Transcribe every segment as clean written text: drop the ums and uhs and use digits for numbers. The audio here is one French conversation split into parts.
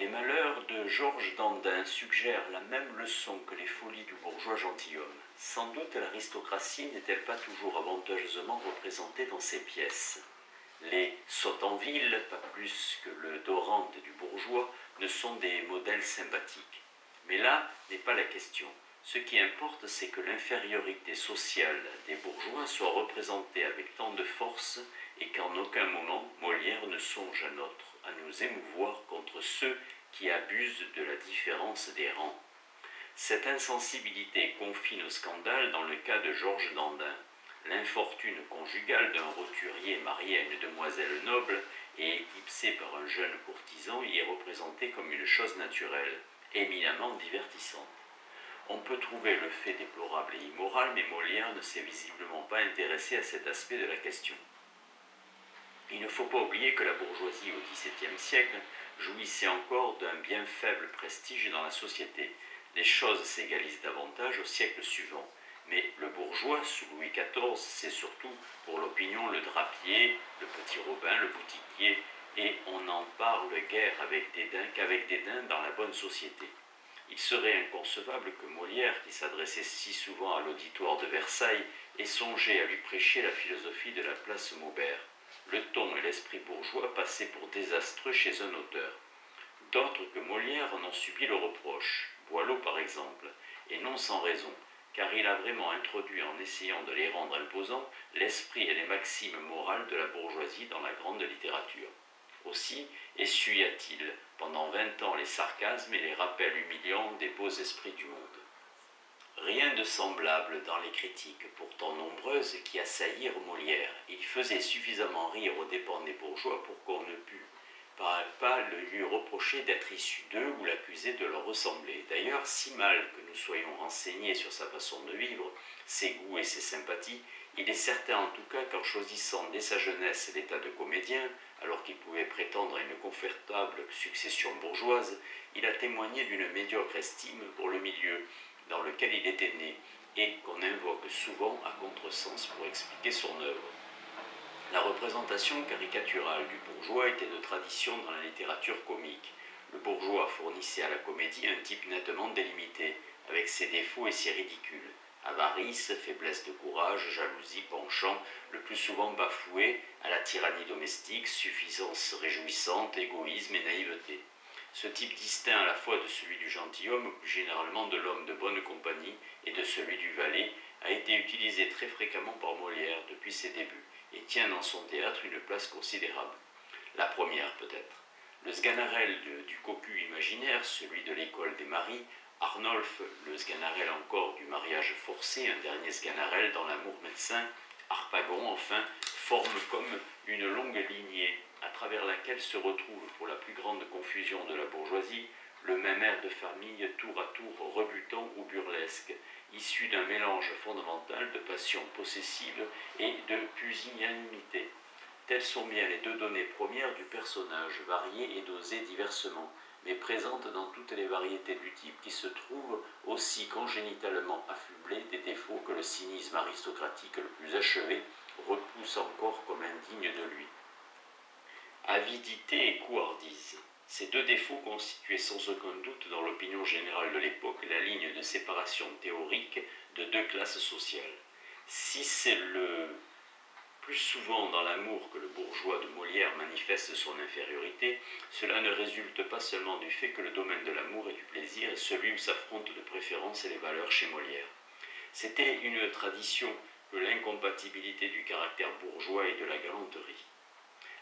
Les malheurs de Georges Dandin suggèrent la même leçon que les folies du bourgeois gentilhomme. Sans doute l'aristocratie n'est-elle pas toujours avantageusement représentée dans ses pièces. Les Sautanville, pas plus que le Dorante du bourgeois, ne sont des modèles sympathiques. Mais là n'est pas la question. Ce qui importe, c'est que l'infériorité sociale des bourgeois soit représentée avec tant de force et qu'en aucun moment Molière ne songe à nous émouvoir contre ceux qui abusent de la différence des rangs. Cette insensibilité confine au scandale dans le cas de Georges Dandin. L'infortune conjugale d'un roturier marié à une demoiselle noble et éclipsé par un jeune courtisan y est représentée comme une chose naturelle, éminemment divertissante. On peut trouver le fait déplorable et immoral, mais Molière ne s'est visiblement pas intéressé à cet aspect de la question. Il ne faut pas oublier que la bourgeoisie au XVIIe siècle jouissait encore d'un bien faible prestige dans la société. Les choses s'égalisent davantage au siècle suivant. Mais le bourgeois, sous Louis XIV, c'est surtout pour l'opinion le drapier, le petit Robin, le boutiquier, et on n'en parle guère qu'avec dédain dans la bonne société. Il serait inconcevable que Molière, qui s'adressait si souvent à l'auditoire de Versailles, ait songé à lui prêcher la philosophie de la place Maubert. Le ton et l'esprit bourgeois passaient pour désastreux chez un auteur. D'autres que Molière en ont subi le reproche, Boileau par exemple, et non sans raison, car il a vraiment introduit, en essayant de les rendre imposants, l'esprit et les maximes morales de la bourgeoisie dans la grande littérature. Aussi essuya-t-il pendant 20 ans les sarcasmes et les rappels humiliants des beaux esprits du monde. Rien de semblable dans les critiques, pourtant nombreuses, qui assaillirent Molière. Il faisait suffisamment rire aux dépens des bourgeois pour qu'on ne pût pas le lui reprocher d'être issu d'eux ou l'accuser de leur ressembler. D'ailleurs, si mal que nous soyons renseignés sur sa façon de vivre, ses goûts et ses sympathies, il est certain en tout cas qu'en choisissant dès sa jeunesse l'état de comédien, alors qu'il pouvait prétendre à une confortable succession bourgeoise, il a témoigné d'une médiocre estime pour le milieu dans lequel il était né et qu'on invoque souvent à contresens pour expliquer son œuvre. La représentation caricaturale du bourgeois était de tradition dans la littérature comique. Le bourgeois fournissait à la comédie un type nettement délimité, avec ses défauts et ses ridicules. Avarice, faiblesse de courage, jalousie, penchant, le plus souvent bafoué, à la tyrannie domestique, suffisance réjouissante, égoïsme et naïveté. Ce type distinct à la fois de celui du gentilhomme, ou plus généralement de l'homme de bonne compagnie, et de celui du valet, a été utilisé très fréquemment par Molière depuis ses débuts, et tient dans son théâtre une place considérable. La première peut-être. Le Sganarelle du cocu imaginaire, celui de l'école des maris, Arnolphe, le Sganarelle encore du mariage forcé, un dernier Sganarelle dans l'amour médecin, Harpagon enfin, forment comme une longue lignée à travers laquelle se retrouve, pour la plus grande confusion de la bourgeoisie, le même air de famille tour à tour rebutant ou burlesque, issu d'un mélange fondamental de passion possessive et de pusillanimité. Telles sont bien les deux données premières du personnage, variées et dosées diversement, mais présentes dans toutes les variétés du type qui se trouve aussi congénitalement affublé des défauts que le cynisme aristocratique le plus achevé repousse encore comme indignes de lui. Avidité et couardise. Ces deux défauts constituaient sans aucun doute dans l'opinion générale de l'époque la ligne de séparation théorique de deux classes sociales. Si c'est le plus souvent dans l'amour que le bourgeois de Molière manifeste son infériorité, cela ne résulte pas seulement du fait que le domaine de l'amour et du plaisir est celui où s'affrontent de préférence et les valeurs chez Molière. C'était une tradition que l'incompatibilité du caractère bourgeois et de la galanterie.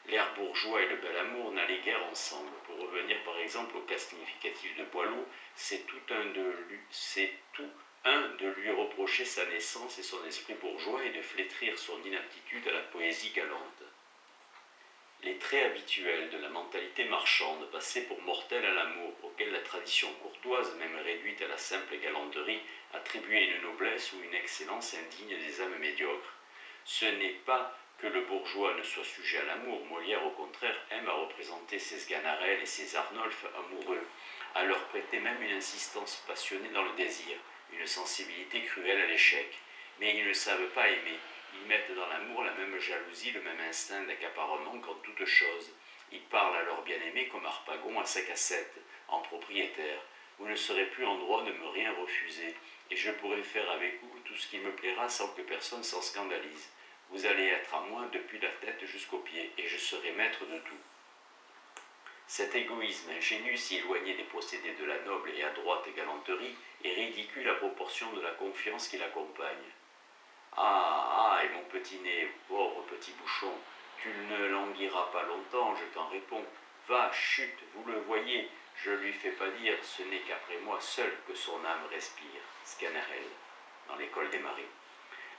L'air bourgeois et le bel amour n'allaient guère ensemble. Pour revenir par exemple au cas significatif de Boileau, c'est tout un de lui reprocher sa naissance et son esprit bourgeois et de flétrir son inaptitude à la poésie galante. Les traits habituels de la mentalité marchande passaient pour mortels à l'amour, auquel la tradition courtoise, même réduite à la simple galanterie, attribuait une noblesse ou une excellence indigne des âmes médiocres. Ce n'est pas que le bourgeois ne soit sujet à l'amour. Molière, au contraire, aime à représenter ses Sganarelle et ses Arnolphe amoureux, à leur prêter même une insistance passionnée dans le désir, une sensibilité cruelle à l'échec. Mais ils ne savent pas aimer. Ils mettent dans l'amour la même jalousie, le même instinct d'accaparement qu'en toute chose. Ils parlent à leur bien-aimé comme Harpagon à sa cassette. en propriétaire. Vous ne serez plus en droit de me rien refuser, et je pourrai faire avec vous tout ce qui me plaira sans que personne s'en scandalise. Vous allez être à moi depuis la tête jusqu'aux pieds, et je serai maître de tout. » Cet égoïsme ingénu, si éloigné des procédés de la noble et adroite galanterie, est ridicule à proportion de la confiance qui l'accompagne. « Ah, et mon petit nez, pauvre petit bouchon, tu ne languiras pas longtemps, je t'en réponds. Va, chute, vous le voyez, je lui fais pas dire, ce n'est qu'après moi seul que son âme respire. » Sganarelle, dans l'école des maris.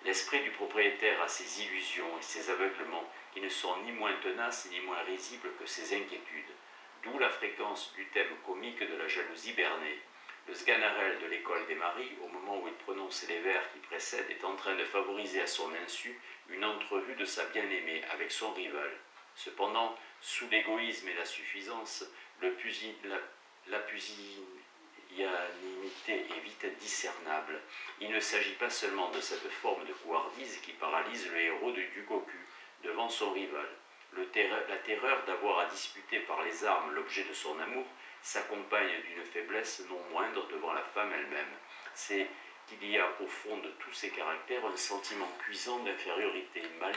L'esprit du propriétaire a ses illusions et ses aveuglements qui ne sont ni moins tenaces ni moins risibles que ses inquiétudes. D'où la fréquence du thème comique de la jalousie bernée. Le Sganarelle de l'école des maris, au moment où il prononce les vers qui précèdent, est en train de favoriser à son insu une entrevue de sa bien-aimée avec son rival. Cependant, sous l'égoïsme et la suffisance, la pusillanimité est vite discernable. Il ne s'agit pas seulement de cette forme de couardise qui paralyse le héros du cocu devant son rival. La terreur d'avoir à disputer par les armes l'objet de son amour s'accompagne d'une faiblesse non moindre devant la femme elle-même. C'est qu'il y a au fond de tous ces caractères un sentiment cuisant d'infériorité, mal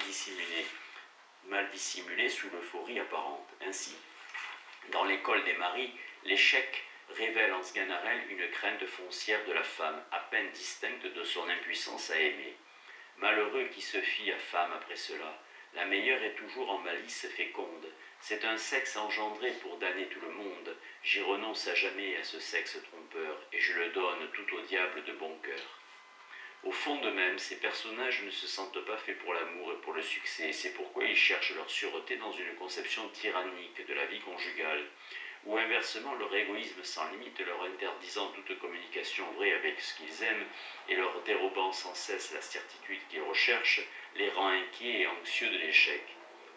dissimulé sous l'euphorie apparente. Ainsi, dans l'école des maris, l'échec révèle en Sganarelle une crainte foncière de la femme, à peine distincte de son impuissance à aimer. Malheureux qui se fie à femme après cela, la meilleure est toujours en malice féconde. C'est un sexe engendré pour damner tout le monde. J'y renonce à jamais à ce sexe trompeur, et je le donne tout au diable de bon cœur. Au fond d'eux-mêmes, ces personnages ne se sentent pas faits pour l'amour et pour le succès. C'est pourquoi ils cherchent leur sûreté dans une conception tyrannique de la vie conjugale, ou inversement leur égoïsme sans limite, leur interdisant toute communication vraie avec ce qu'ils aiment et leur dérobant sans cesse la certitude qu'ils recherchent, les rend inquiets et anxieux de l'échec.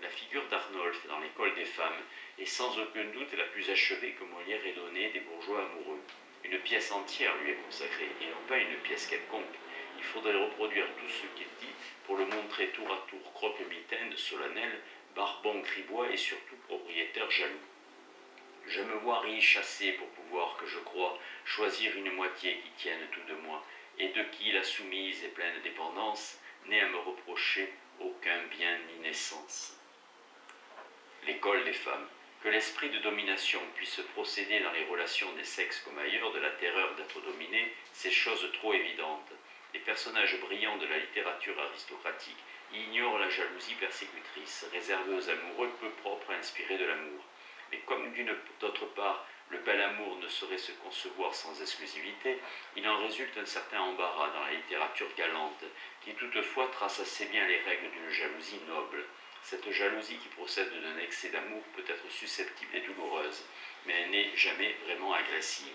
La figure d'Arnolphe dans l'école des femmes est sans aucun doute la plus achevée que Molière ait donnée des bourgeois amoureux. Une pièce entière lui est consacrée, et non pas une pièce quelconque. Il faudrait reproduire tout ce qu'il dit pour le montrer tour à tour croque-mitaine, solennel, barbon gribois et surtout propriétaire jaloux. Je me vois riche assez pour pouvoir, que je crois, choisir une moitié qui tienne tout de moi, et de qui la soumise et pleine dépendance n'ait à me reprocher aucun bien ni naissance. L'école des femmes. Que l'esprit de domination puisse procéder dans les relations des sexes comme ailleurs de la terreur d'être dominé, c'est chose trop évidente. Les personnages brillants de la littérature aristocratique ignorent la jalousie persécutrice, réservée aux amoureux peu propres à inspirer de l'amour. Mais comme d'autre part, le bel amour ne saurait se concevoir sans exclusivité, il en résulte un certain embarras dans la littérature galante, qui toutefois trace assez bien les règles d'une jalousie noble. Cette jalousie qui procède d'un excès d'amour peut être susceptible et douloureuse, mais elle n'est jamais vraiment agressive.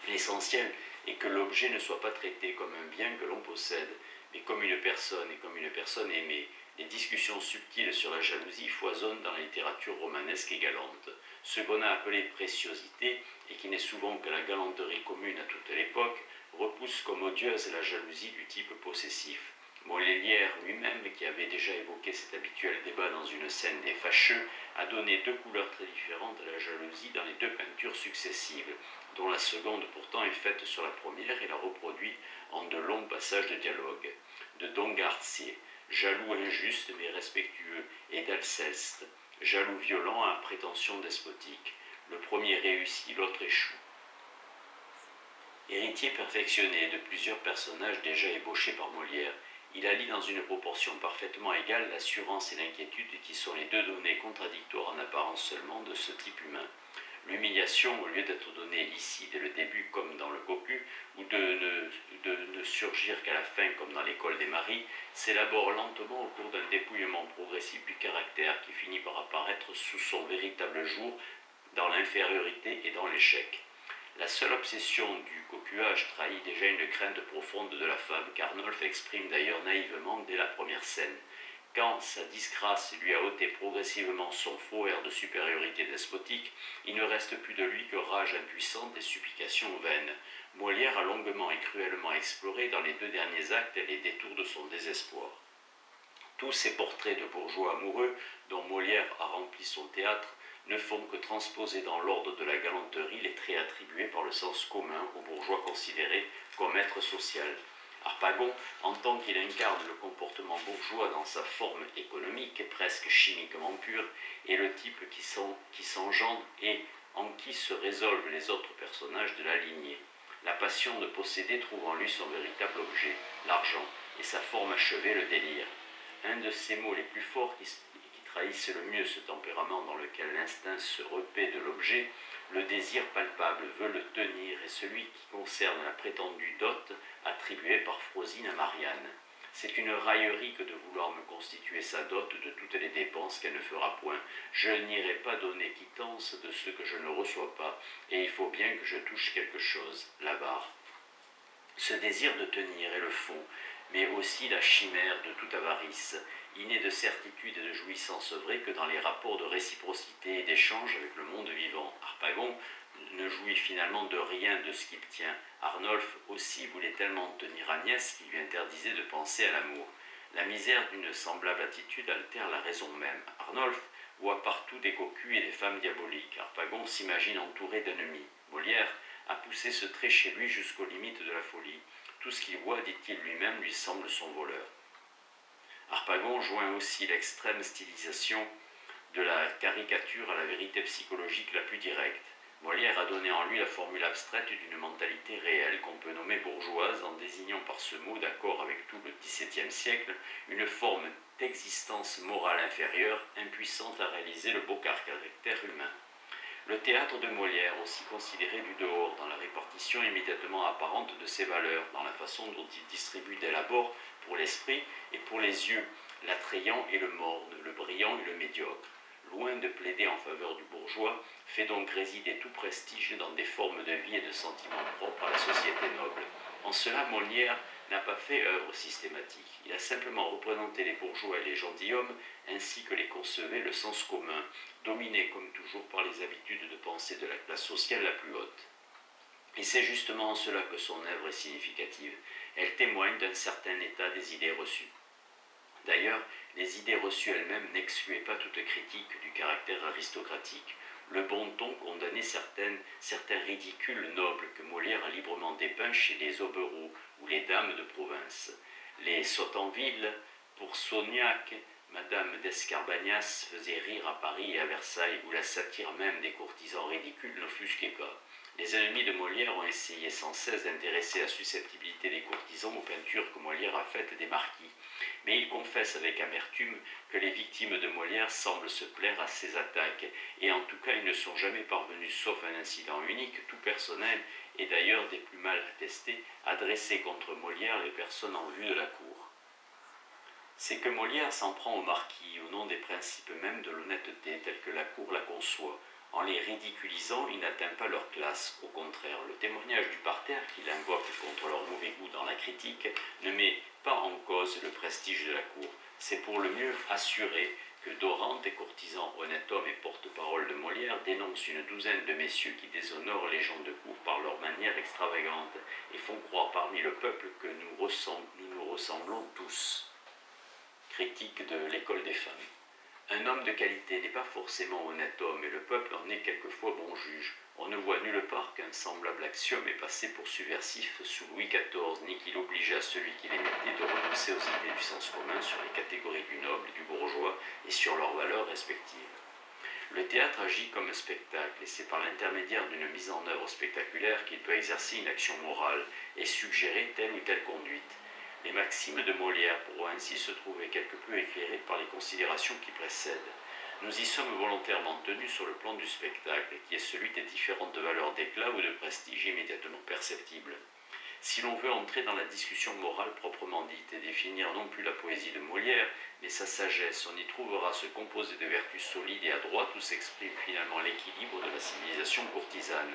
L'essentiel est que l'objet ne soit pas traité comme un bien que l'on possède, mais comme une personne et comme une personne aimée. Les discussions subtiles sur la jalousie foisonnent dans la littérature romanesque et galante. Ce qu'on a appelé préciosité, et qui n'est souvent que la galanterie commune à toute l'époque, repousse comme odieuse la jalousie du type possessif. Molière lui-même, qui avait déjà évoqué cet habituel débat dans une scène des Fâcheux, a donné deux couleurs très différentes à la jalousie dans les deux peintures successives, dont la seconde pourtant est faite sur la première et la reproduit en de longs passages de dialogue. De Don Garcier, jaloux injuste mais respectueux, et d'Alceste, jaloux violent à prétention despotique. Le premier réussit, l'autre échoue. Héritier perfectionné de plusieurs personnages déjà ébauchés par Molière, il allie dans une proportion parfaitement égale l'assurance et l'inquiétude qui sont les deux données contradictoires en apparence seulement de ce type humain. L'humiliation, au lieu d'être donnée ici dès le début comme dans le cocu, ou de ne surgir qu'à la fin comme dans l'école des maris, s'élabore lentement au cours d'un dépouillement progressif du caractère qui finit par apparaître sous son véritable jour dans l'infériorité et dans l'échec. La seule obsession du cocuage trahit déjà une crainte profonde de la femme qu'Arnolphe exprime d'ailleurs naïvement dès la première scène. Quand sa disgrâce lui a ôté progressivement son faux air de supériorité despotique, il ne reste plus de lui que rage impuissante et supplication vaine. Molière a longuement et cruellement exploré dans les deux derniers actes les détours de son désespoir. Tous ces portraits de bourgeois amoureux dont Molière a rempli son théâtre ne font que transposer dans l'ordre de la galanterie les traits attribués par le sens commun aux bourgeois considérés comme être social. Harpagon, en tant qu'il incarne le comportement bourgeois dans sa forme économique, presque chimiquement pure, est le type qui s'engendre et en qui se résolvent les autres personnages de la lignée. La passion de posséder trouve en lui son véritable objet, l'argent, et sa forme achevée, le délire. Un de ces mots les plus forts qui trahissent le mieux ce tempérament dans lequel l'instinct se repaît de l'objet, le désir palpable veut le tenir, et celui qui concerne la prétendue dot attribuée par Frosine à Marianne. C'est une raillerie que de vouloir me constituer sa dot de toutes les dépenses qu'elle ne fera point. Je n'irai pas donner quittance de ce que je ne reçois pas, et il faut bien que je touche quelque chose, l'avare. Ce désir de tenir est le fond, mais aussi la chimère de toute avarice. Il n'est de certitude et de jouissance vraie que dans les rapports de réciprocité et d'échange avec le monde vivant. Harpagon ne jouit finalement de rien de ce qu'il tient. Arnolphe aussi voulait tellement tenir Agnès qu'il lui interdisait de penser à l'amour. La misère d'une semblable attitude altère la raison même. Arnolphe voit partout des cocus et des femmes diaboliques. Harpagon s'imagine entouré d'ennemis. Molière a poussé ce trait chez lui jusqu'aux limites de la folie. Tout ce qu'il voit, dit-il lui-même, lui semble son voleur. Harpagon joint aussi l'extrême stylisation de la caricature à la vérité psychologique la plus directe. Molière a donné en lui la formule abstraite d'une mentalité réelle qu'on peut nommer bourgeoise en désignant par ce mot, d'accord avec tout le XVIIe siècle, une forme d'existence morale inférieure, impuissante à réaliser le beau caractère humain. Le théâtre de Molière, aussi considéré du dehors, dans la répartition immédiatement apparente de ses valeurs, dans la façon dont il distribue dès l'abord pour l'esprit et pour les yeux, l'attrayant et le morne, le brillant et le médiocre. Loin de plaider en faveur du bourgeois, fait donc résider tout prestige dans des formes de vie et de sentiments propres à la société noble. En cela, Molière n'a pas fait œuvre systématique. Il a simplement représenté les bourgeois et les gentilshommes ainsi que les concevait le sens commun, dominé comme toujours par les habitudes de pensée de la classe sociale la plus haute. Et c'est justement en cela que son œuvre est significative. Elle témoigne d'un certain état des idées reçues. D'ailleurs, les idées reçues elles-mêmes n'excluaient pas toute critique du caractère aristocratique. Le bon ton condamnait certains ridicules nobles que Molière a librement dépeints chez les Aubereaux ou les dames de province. Les Sautanville, pour Saugnac, Madame d'Escarbagnas faisait rire à Paris et à Versailles, où la satire même des courtisans ridicules n'offusquait pas. Les ennemis de Molière ont essayé sans cesse d'intéresser la susceptibilité des courtisans aux peintures que Molière a faites des marquis. Mais il confesse avec amertume que les victimes de Molière semblent se plaire à ces attaques, et en tout cas ils ne sont jamais parvenus, sauf un incident unique, tout personnel, et d'ailleurs des plus mal attestés, à dresser contre Molière les personnes en vue de la cour. C'est que Molière s'en prend aux marquis au nom des principes mêmes de l'honnêteté tels que la cour la conçoit. En les ridiculisant, il n'atteint pas leur classe. Au contraire, le témoignage du parterre qu'il invoque contre leur mauvais goût dans la critique ne met pas en cause le prestige de la cour. C'est pour le mieux assurer que Dorante, courtisan, honnête homme et porte-parole de Molière, dénonce une douzaine de messieurs qui déshonorent les gens de cour par leur manière extravagante et font croire parmi le peuple que nous nous ressemblons tous. Critique de l'école des femmes. Un homme de qualité n'est pas forcément honnête homme, et le peuple en est quelquefois bon juge. On ne voit nulle part qu'un semblable axiome est passé pour subversif sous Louis XIV, ni qu'il obligeait à celui qui l'émettait de renoncer aux idées du sens commun sur les catégories du noble et du bourgeois et sur leurs valeurs respectives. Le théâtre agit comme un spectacle, et c'est par l'intermédiaire d'une mise en œuvre spectaculaire qu'il peut exercer une action morale et suggérer telle ou telle conduite. Les maximes de Molière pourront ainsi se trouver quelque peu éclairées par les considérations qui précèdent. Nous y sommes volontairement tenus sur le plan du spectacle, qui est celui des différentes valeurs d'éclat ou de prestige immédiatement perceptibles. Si l'on veut entrer dans la discussion morale proprement dite et définir non plus la poésie de Molière, mais sa sagesse, on y trouvera se composer de vertus solides et adroites où s'exprime finalement l'équilibre de la civilisation courtisane.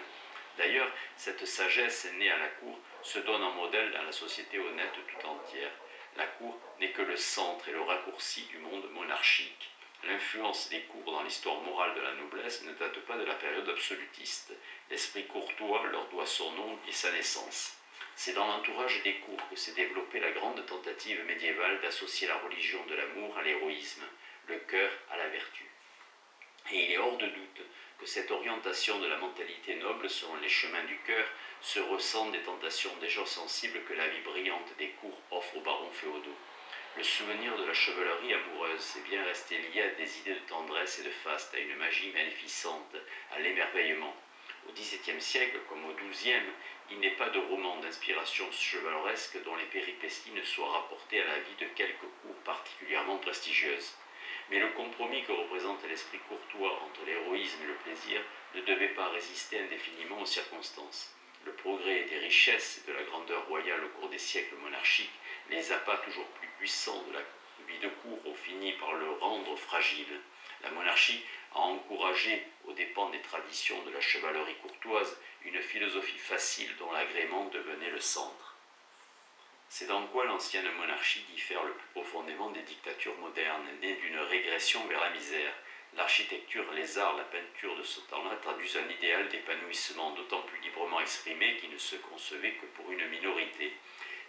D'ailleurs, cette sagesse née à la cour se donne en modèle dans la société honnête tout entière. La cour n'est que le centre et le raccourci du monde monarchique. L'influence des cours dans l'histoire morale de la noblesse ne date pas de la période absolutiste. L'esprit courtois leur doit son nom et sa naissance. C'est dans l'entourage des cours que s'est développée la grande tentative médiévale d'associer la religion de l'amour à l'héroïsme, le cœur à la vertu. Et il est hors de doute que cette orientation de la mentalité noble selon les chemins du cœur se ressent des tentations déjà sensibles que la vie brillante des cours offre aux barons féodaux. Le souvenir de la chevalerie amoureuse est bien resté lié à des idées de tendresse et de faste, à une magie magnificente, à l'émerveillement. Au XVIIe siècle, comme au XIIe, il n'est pas de roman d'inspiration chevaleresque dont les péripéties ne soient rapportées à la vie de quelques cours particulièrement prestigieuses. Mais le compromis que représente l'esprit courtois entre l'héroïsme et le plaisir ne devait pas résister indéfiniment aux circonstances. Le progrès des richesses et de la grandeur royale au cours des siècles monarchiques, les appâts toujours plus puissants de la vie de cour ont fini par le rendre fragile. La monarchie a encouragé, aux dépens des traditions de la chevalerie courtoise, une philosophie facile dont l'agrément devenait le centre. C'est dans quoi l'ancienne monarchie diffère le plus profondément des dictatures modernes, nées d'une régression vers la misère. L'architecture, les arts, la peinture de ce temps-là traduisent un idéal d'épanouissement d'autant plus librement exprimé qui ne se concevait que pour une minorité.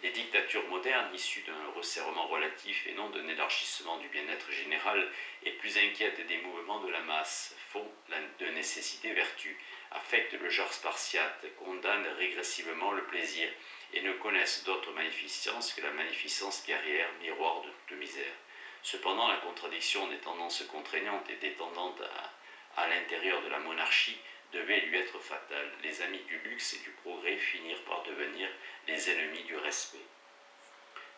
Les dictatures modernes, issues d'un resserrement relatif et non d'un élargissement du bien-être général, et plus inquiètes des mouvements de la masse, font de nécessité vertu, affectent le genre spartiate, condamnent régressivement le plaisir, et ne connaissent d'autre magnificence que la magnificence guerrière, miroir de toute misère. Cependant, la contradiction des tendances contraignantes et des tendances à l'intérieur de la monarchie devait lui être fatale. Les amis du luxe et du progrès finirent par devenir les ennemis du respect.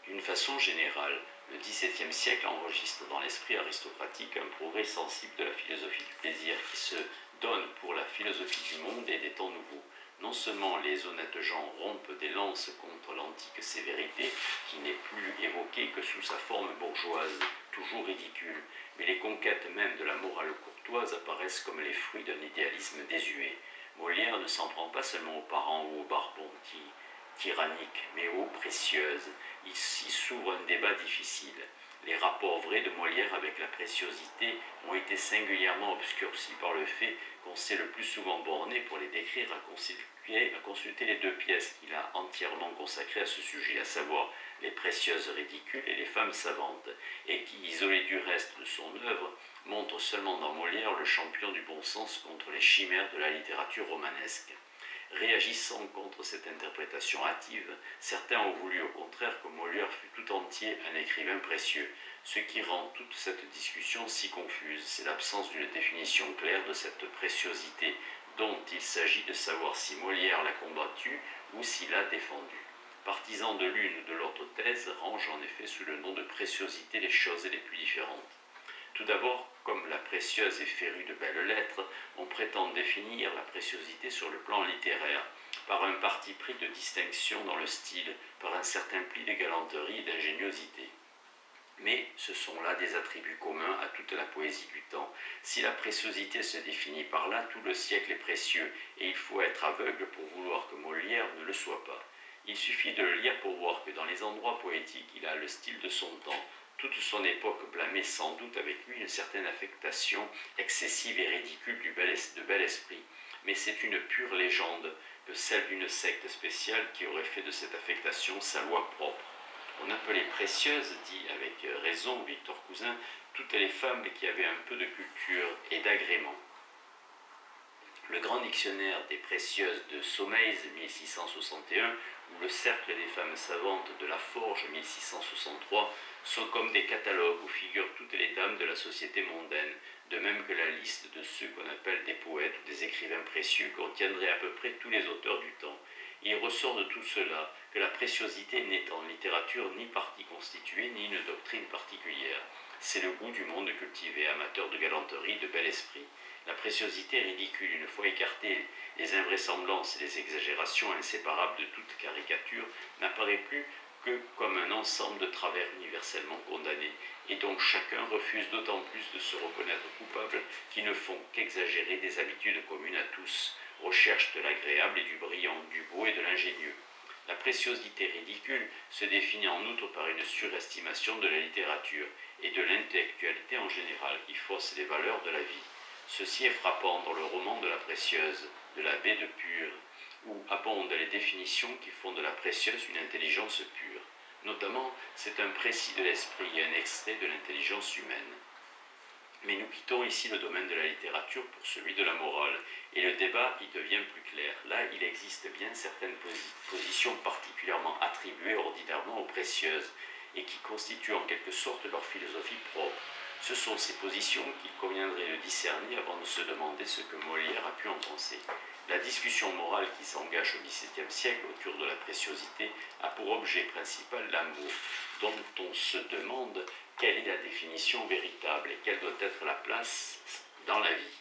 D'une façon générale, le XVIIe siècle enregistre dans l'esprit aristocratique un progrès sensible de la philosophie du plaisir qui se donne pour la philosophie du monde et des temps nouveaux. Non seulement les honnêtes gens rompent des lances contre l'antique sévérité, qui n'est plus évoquée que sous sa forme bourgeoise, toujours ridicule, mais les conquêtes même de la morale courtoise apparaissent comme les fruits d'un idéalisme désuet. Molière ne s'en prend pas seulement aux parents ou aux barbons tyranniques, mais aux précieuses. Ici s'ouvre un débat difficile. Les rapports vrais de Molière avec la préciosité ont été singulièrement obscurcis par le fait qu'on s'est le plus souvent borné pour les décrire à consulter les deux pièces qu'il a entièrement consacrées à ce sujet, à savoir les précieuses ridicules et les femmes savantes, et qui, isolées du reste de son œuvre, montrent seulement dans Molière le champion du bon sens contre les chimères de la littérature romanesque. Réagissant contre cette interprétation hâtive, certains ont voulu au contraire que Molière fût tout entier un écrivain précieux. Ce qui rend toute cette discussion si confuse, c'est l'absence d'une définition claire de cette préciosité dont il s'agit de savoir si Molière l'a combattue ou s'il l'a défendue. Partisans de l'une ou de l'autre thèse rangent en effet sous le nom de préciosité les choses les plus différentes. Tout d'abord, comme la précieuse est férue de belles lettres, on prétend définir la préciosité sur le plan littéraire, par un parti pris de distinction dans le style, par un certain pli de galanterie et d'ingéniosité. Mais ce sont là des attributs communs à toute la poésie du temps. Si la préciosité se définit par là, tout le siècle est précieux, et il faut être aveugle pour vouloir que Molière ne le soit pas. Il suffit de le lire pour voir que dans les endroits poétiques, il a le style de son temps. Toute son époque blâmait sans doute avec lui une certaine affectation excessive et ridicule de bel esprit. Mais c'est une pure légende que celle d'une secte spéciale qui aurait fait de cette affectation sa loi propre. On appelait précieuses, dit avec raison Victor Cousin, toutes les femmes qui avaient un peu de culture et d'agrément. Le grand dictionnaire des précieuses de Saumaise 1661 ou le cercle des femmes savantes de la Forge 1663 sont comme des catalogues où figurent toutes les dames de la société mondaine, de même que la liste de ceux qu'on appelle des poètes ou des écrivains précieux contiendrait à peu près tous les auteurs du temps. Il ressort de tout cela que la préciosité n'est en littérature ni partie constituée ni une doctrine particulière. C'est le goût du monde cultivé, amateur de galanterie, de bel esprit. La préciosité ridicule, une fois écartées les invraisemblances et les exagérations inséparables de toute caricature, n'apparaît plus que comme un ensemble de travers universellement condamnés, et dont chacun refuse d'autant plus de se reconnaître coupable qu'ils ne font qu'exagérer des habitudes communes à tous, recherche de l'agréable et du brillant, du beau et de l'ingénieux. La préciosité ridicule se définit en outre par une surestimation de la littérature et de l'intellectualité en général, qui fausse les valeurs de la vie. Ceci est frappant dans le roman de la précieuse, de la baie de Pure, où abondent les définitions qui font de la précieuse une intelligence pure. Notamment, c'est un précis de l'esprit et un extrait de l'intelligence humaine. Mais nous quittons ici le domaine de la littérature pour celui de la morale, et le débat y devient plus clair. Là, il existe bien certaines positions particulièrement attribuées ordinairement aux précieuses, et qui constituent en quelque sorte leur philosophie propre. Ce sont ces positions qu'il conviendrait de discerner avant de se demander ce que Molière a pu en penser. La discussion morale qui s'engage au XVIIe siècle autour de la préciosité a pour objet principal l'amour, dont on se demande quelle est la définition véritable et quelle doit être la place dans la vie.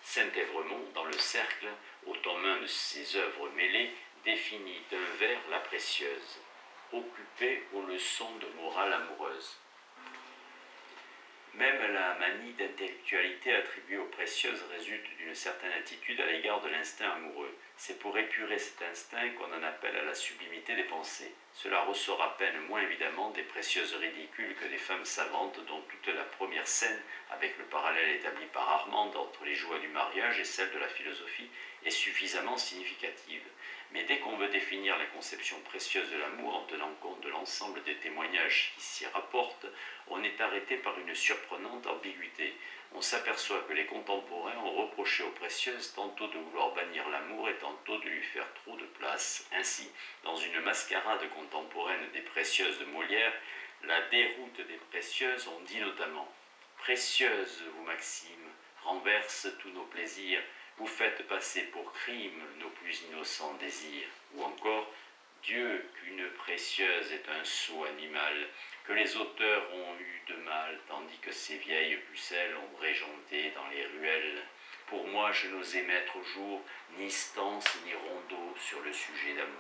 Saint-Évremont, dans le Cercle, au tome 1 de ses œuvres mêlées, définit d'un vers la précieuse, occupée aux leçons de morale amoureuse. Même la manie d'intellectualité attribuée aux précieuses résulte d'une certaine attitude à l'égard de l'instinct amoureux. C'est pour épurer cet instinct qu'on en appelle à la sublimité des pensées. Cela ressort à peine moins évidemment des précieuses ridicules que des femmes savantes dont toute la première scène, avec le parallèle établi par Armande entre les joies du mariage et celle de la philosophie, est suffisamment significative. Mais dès qu'on veut définir la conception précieuse de l'amour en tenant compte de l'ensemble des témoignages qui s'y rapportent, on est arrêté par une surprenante ambiguïté. On s'aperçoit que les contemporains ont reproché aux précieuses tantôt de vouloir bannir l'amour et tantôt de lui faire trop de place. Ainsi, dans une mascarade contemporaine des précieuses de Molière, la déroute des précieuses, on dit notamment « Précieuses, vous Maxime, renverse tous nos plaisirs, vous faites passer pour crime nos plus innocents désirs. » Ou encore « Dieu, qu'une précieuse est un sot animal, que les auteurs ont eu de mal, tandis que ces vieilles pucelles ont régenté dans les ruelles. Pour moi, je n'osais mettre au jour ni stance ni rondeau sur le sujet d'amour. »